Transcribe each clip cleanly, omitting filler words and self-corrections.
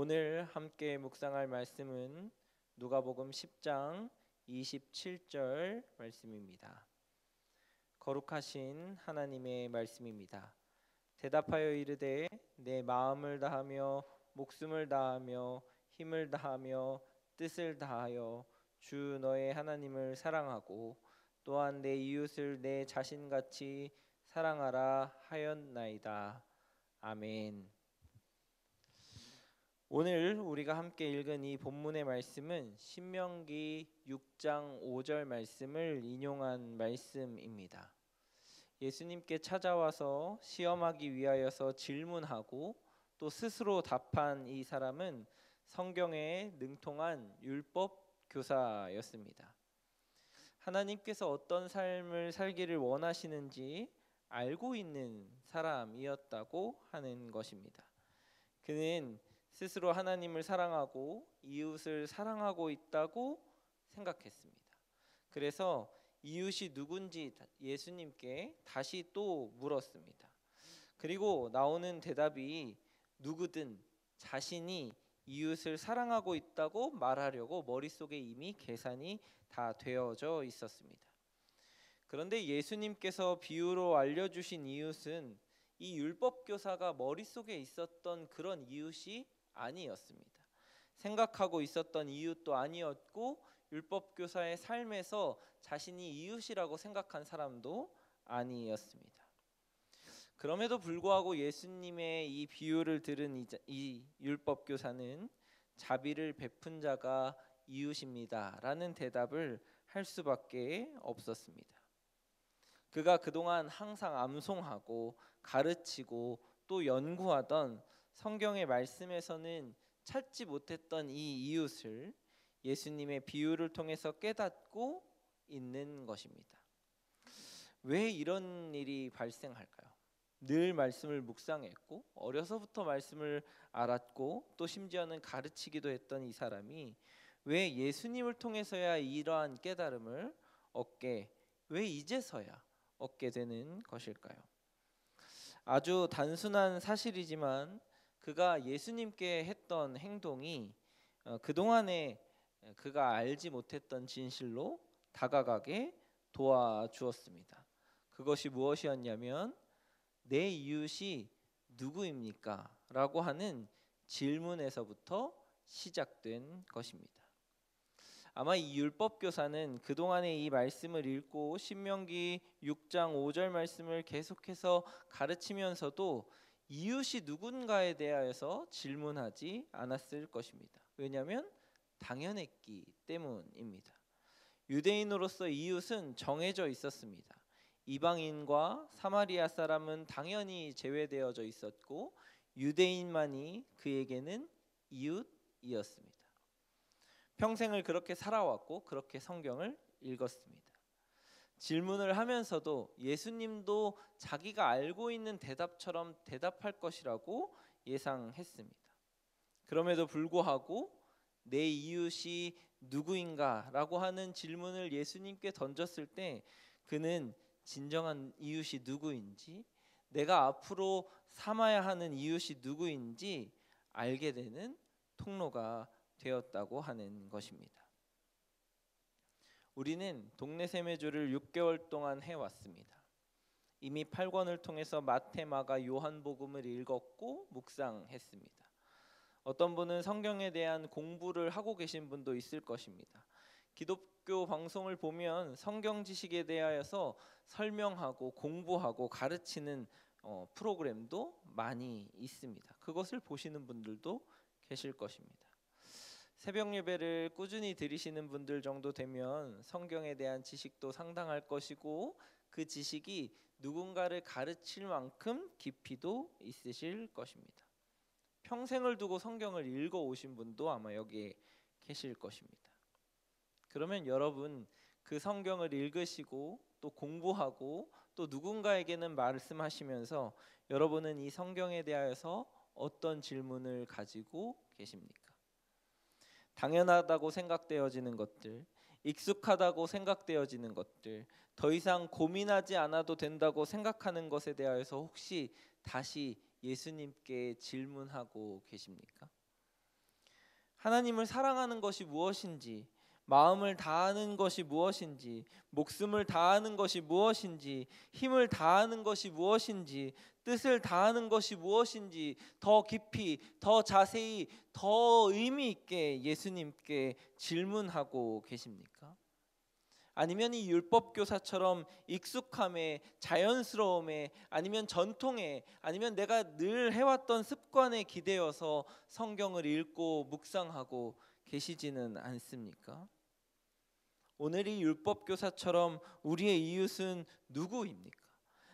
오늘 함께 묵상할 말씀은 누가복음 10장 27절 말씀입니다. 거룩하신 하나님의 말씀입니다. 대답하여 이르되 내 마음을 다하며 목숨을 다하며 힘을 다하며 뜻을 다하여 주 너의 하나님을 사랑하고 또한 내 이웃을 내 자신같이 사랑하라 하였나이다. 아멘. 오늘 우리가 함께 읽은 이 본문의 말씀은 신명기 6장 5절 말씀을 인용한 말씀입니다. 예수님께 찾아와서 시험하기 위하여서 질문하고 또 스스로 답한 이 사람은 성경에 능통한 율법 교사였습니다. 하나님께서 어떤 삶을 살기를 원하시는지 알고 있는 사람이었다고 하는 것입니다. 그는 스스로 하나님을 사랑하고 이웃을 사랑하고 있다고 생각했습니다. 그래서 이웃이 누군지 예수님께 다시 또 물었습니다. 그리고 나오는 대답이 누구든 자신이 이웃을 사랑하고 있다고 말하려고 머릿속에 이미 계산이 다 되어져 있었습니다. 그런데 예수님께서 비유로 알려주신 이웃은 이 율법 교사가 머릿속에 있었던 그런 이웃이 아니었습니다. 생각하고 있었던 이웃도 아니었고 율법 교사의 삶에서 자신이 이웃이라고 생각한 사람도 아니었습니다. 그럼에도 불구하고 예수님의 이 비유를 들은 이 율법 교사는 자비를 베푼 자가 이웃입니다라는 대답을 할 수밖에 없었습니다. 그가 그동안 항상 암송하고 가르치고 또 연구하던 성경의 말씀에서는 찾지 못했던 이 이웃을 예수님의 비유를 통해서 깨닫고 있는 것입니다. 왜 이런 일이 발생할까요? 늘 말씀을 묵상했고 어려서부터 말씀을 알았고 또 심지어는 가르치기도 했던 이 사람이 왜 예수님을 통해서야 이러한 깨달음을 왜 이제서야 얻게 되는 것일까요? 아주 단순한 사실이지만 그가 예수님께 했던 행동이 그동안에 그가 알지 못했던 진실로 다가가게 도와주었습니다. 그것이 무엇이었냐면 내 이웃이 누구입니까? 라고 하는 질문에서부터 시작된 것입니다. 아마 이 율법 교사는 그동안의 이 말씀을 읽고 신명기 6장 5절 말씀을 계속해서 가르치면서도 이웃이 누군가에 대하여서 질문하지 않았을 것입니다. 왜냐하면 당연했기 때문입니다. 유대인으로서 이웃은 정해져 있었습니다. 이방인과 사마리아 사람은 당연히 제외되어져 있었고 유대인만이 그에게는 이웃이었습니다. 평생을 그렇게 살아왔고 그렇게 성경을 읽었습니다. 질문을 하면서도 예수님도 자기가 알고 있는 대답처럼 대답할 것이라고 예상했습니다. 그럼에도 불구하고 내 이웃이 누구인가라고 하는 질문을 예수님께 던졌을 때 그는 진정한 이웃이 누구인지 내가 앞으로 삼아야 하는 이웃이 누구인지 알게 되는 통로가 되었다고 하는 것입니다. 우리는 동네 세매주를 6개월 동안 해왔습니다. 이미 8권을 통해서 마태, 마가, 요한복음을 읽었고 묵상했습니다. 어떤 분은 성경에 대한 공부를 하고 계신 분도 있을 것입니다. 기독교 방송을 보면 성경 지식에 대하여서 설명하고 공부하고 가르치는 프로그램도 많이 있습니다. 그것을 보시는 분들도 계실 것입니다. 새벽 예배를 꾸준히 드리시는 분들 정도 되면 성경에 대한 지식도 상당할 것이고 그 지식이 누군가를 가르칠 만큼 깊이도 있으실 것입니다. 평생을 두고 성경을 읽어 오신 분도 아마 여기에 계실 것입니다. 그러면 여러분 그 성경을 읽으시고 또 공부하고 또 누군가에게는 말씀하시면서 여러분은 이 성경에 대하여서 어떤 질문을 가지고 계십니까? 당연하다고 생각되어지는 것들, 익숙하다고 생각되어지는 것들, 더 이상 고민하지 않아도 된다고 생각하는 것에 대하여서 혹시 다시 예수님께 질문하고 계십니까? 하나님을 사랑하는 것이 무엇인지, 마음을 다하는 것이 무엇인지, 목숨을 다하는 것이 무엇인지, 힘을 다하는 것이 무엇인지, 뜻을 다하는 것이 무엇인지 더 깊이, 더 자세히, 더 의미 있게 예수님께 질문하고 계십니까? 아니면 이 율법 교사처럼 익숙함에, 자연스러움에, 아니면 전통에, 아니면 내가 늘 해왔던 습관에 기대어서 성경을 읽고 묵상하고 계시지는 않습니까? 오늘 이 율법 교사처럼 우리의 이웃은 누구입니까?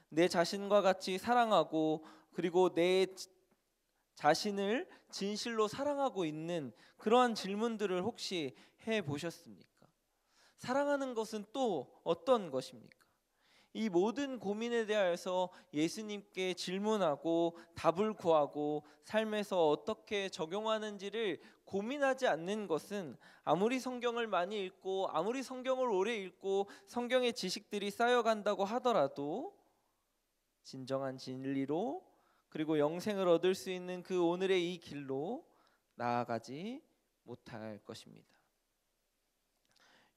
내 자신과 같이 사랑하고 그리고 내 자신을 진실로 사랑하고 있는 그러한 질문들을 혹시 해 보셨습니까? 사랑하는 것은 또 어떤 것입니까? 이 모든 고민에 대하여서 예수님께 질문하고 답을 구하고 삶에서 어떻게 적용하는지를 고민하지 않는 것은 아무리 성경을 많이 읽고 아무리 성경을 오래 읽고 성경의 지식들이 쌓여간다고 하더라도 진정한 진리로 그리고 영생을 얻을 수 있는 그 오늘의 이 길로 나아가지 못할 것입니다.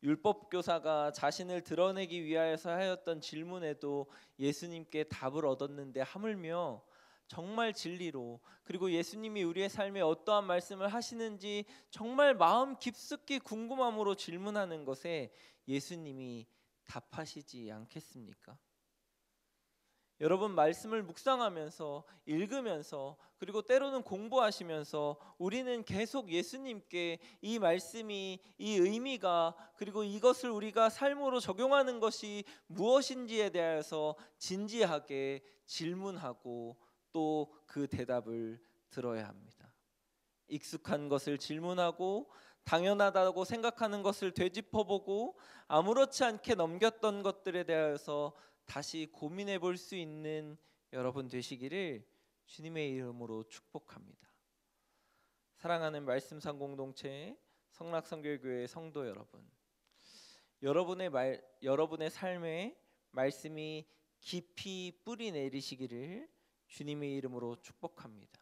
율법 교사가 자신을 드러내기 위하여서 하였던 질문에도 예수님께 답을 얻었는데 하물며 정말 진리로 그리고 예수님이 우리의 삶에 어떠한 말씀을 하시는지 정말 마음 깊숙이 궁금함으로 질문하는 것에 예수님이 답하시지 않겠습니까? 여러분, 말씀을 묵상하면서 읽으면서 그리고 때로는 공부하시면서 우리는 계속 예수님께 이 말씀이, 이 의미가, 그리고 이것을 우리가 삶으로 적용하는 것이 무엇인지에 대해서 진지하게 질문하고 또 그 대답을 들어야 합니다. 익숙한 것을 질문하고 당연하다고 생각하는 것을 되짚어보고 아무렇지 않게 넘겼던 것들에 대해서 다시 고민해 볼 수 있는 여러분 되시기를 주님의 이름으로 축복합니다. 사랑하는 말씀상 공동체 성락선교교회 성도 여러분, 여러분의 삶에 말씀이 깊이 뿌리 내리시기를 주님의 이름으로 축복합니다.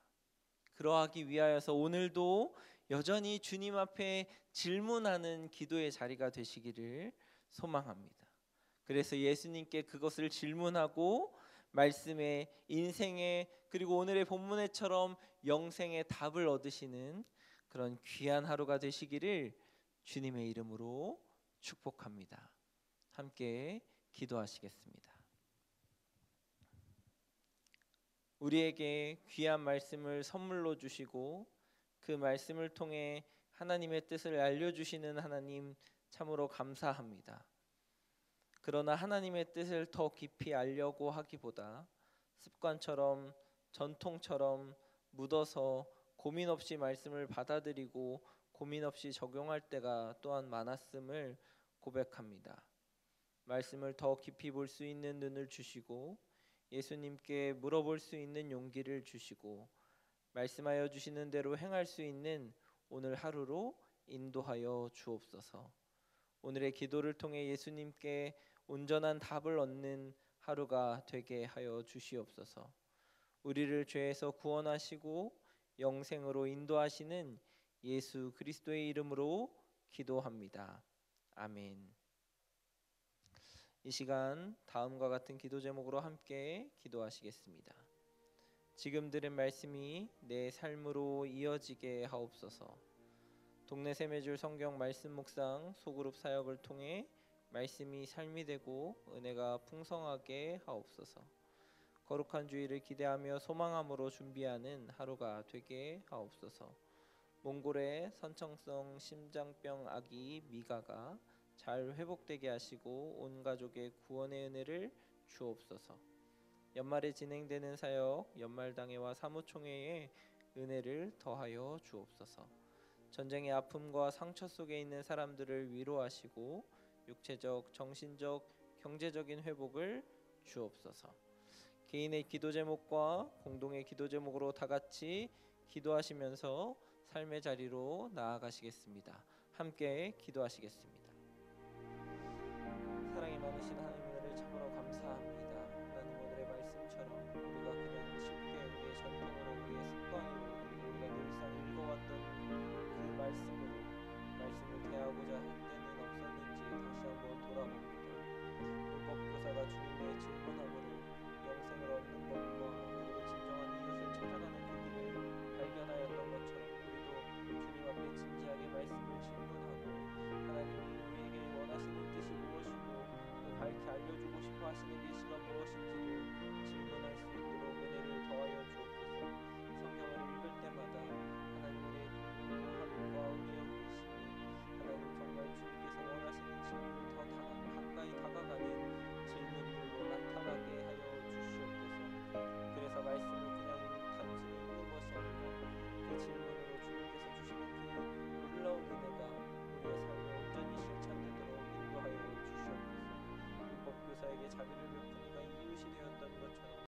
그러하기 위하여서 오늘도 여전히 주님 앞에 질문하는 기도의 자리가 되시기를 소망합니다. 그래서 예수님께 그것을 질문하고 말씀의, 인생의, 그리고 오늘의 본문에처럼 영생의 답을 얻으시는 그런 귀한 하루가 되시기를 주님의 이름으로 축복합니다. 함께 기도하시겠습니다. 우리에게 귀한 말씀을 선물로 주시고 그 말씀을 통해 하나님의 뜻을 알려주시는 하나님 참으로 감사합니다. 그러나 하나님의 뜻을 더 깊이 알려고 하기보다 습관처럼 전통처럼 묻어서 고민 없이 말씀을 받아들이고 고민 없이 적용할 때가 또한 많았음을 고백합니다. 말씀을 더 깊이 볼 수 있는 눈을 주시고 예수님께 물어볼 수 있는 용기를 주시고 말씀하여 주시는 대로 행할 수 있는 오늘 하루로 인도하여 주옵소서. 오늘의 기도를 통해 예수님께 온전한 답을 얻는 하루가 되게 하여 주시옵소서. 우리를 죄에서 구원하시고 영생으로 인도하시는 예수 그리스도의 이름으로 기도합니다. 아멘. 이 시간 다음과 같은 기도 제목으로 함께 기도하시겠습니다. 지금 들은 말씀이 내 삶으로 이어지게 하옵소서. 동네 세매줄 성경 말씀 묵상 소그룹 사역을 통해 말씀이 삶이 되고 은혜가 풍성하게 하옵소서. 거룩한 주일을 기대하며 소망함으로 준비하는 하루가 되게 하옵소서. 몽골의 선천성 심장병 아기 미가가 잘 회복되게 하시고 온 가족의 구원의 은혜를 주옵소서. 연말에 진행되는 사역 연말당회와 사무총회에 은혜를 더하여 주옵소서. 전쟁의 아픔과 상처 속에 있는 사람들을 위로하시고 육체적, 정신적, 경제적인 회복을 주옵소서. 개인의 기도 제목과 공동의 기도 제목으로 다 같이 기도하시면서 삶의 자리로 나아가시겠습니다. 함께 기도하시겠습니다. 사랑이 많으신 하나님